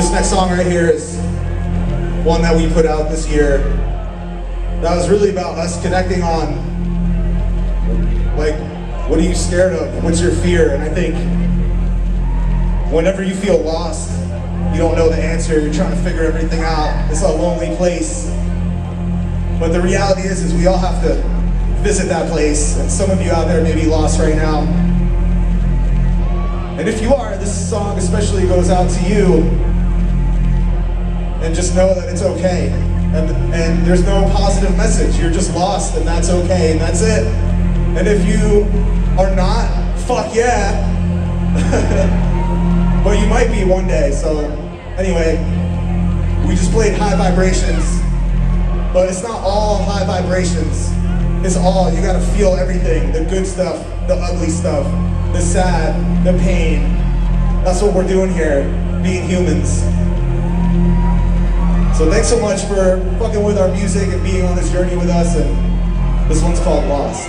This next song right here is one that we put out this year that was really about us connecting on, like, what are you scared of? What's your fear? And I think whenever you feel lost, you don't know the answer, you're trying to figure everything out, it's a lonely place. But the reality is we all have to visit that place, and some of you out there may be lost right now. And if you are, this song especially goes out to you. And just know that it's okay. and there's no positive message. You're just lost, and that's okay, and that's it. And if you are not, fuck yeah. But you might be one day. So anyway, we just played High Vibrations, but it's not all high vibrations. It's all, you gotta feel everything, the good stuff, the ugly stuff, the sad, the pain. That's what we're doing here, being humans. So thanks so much for fucking with our music and being on this journey with us, and this one's called Lost.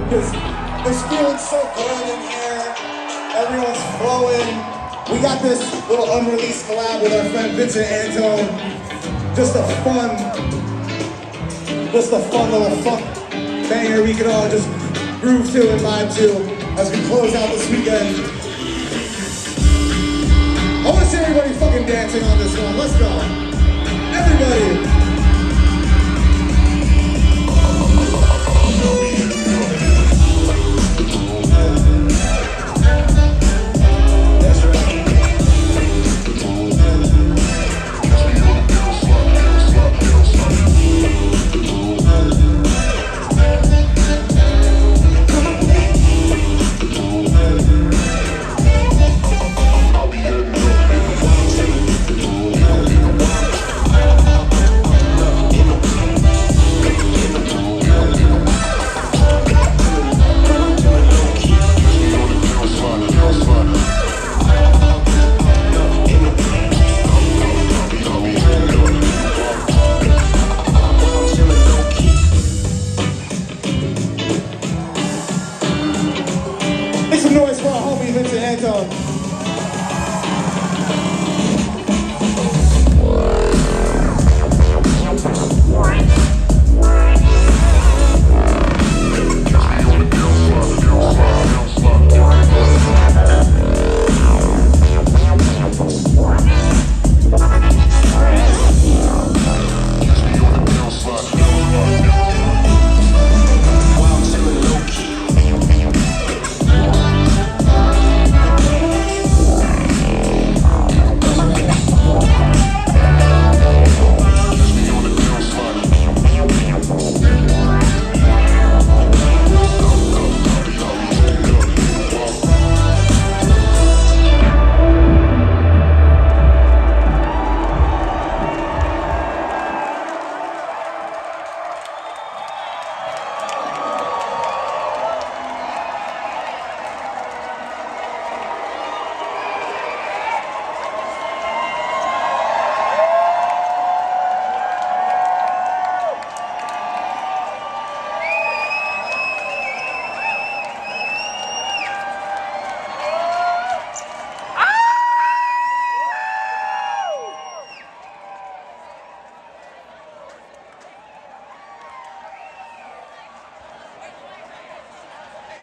Because it's feeling so good in here. Everyone's flowing. We got this little unreleased collab with our friend Vincent Antone. Just a fun little funk banger we can all just groove to and vibe to as we close out this weekend. I want to see everybody fucking dancing on this one. Let's go. Everybody.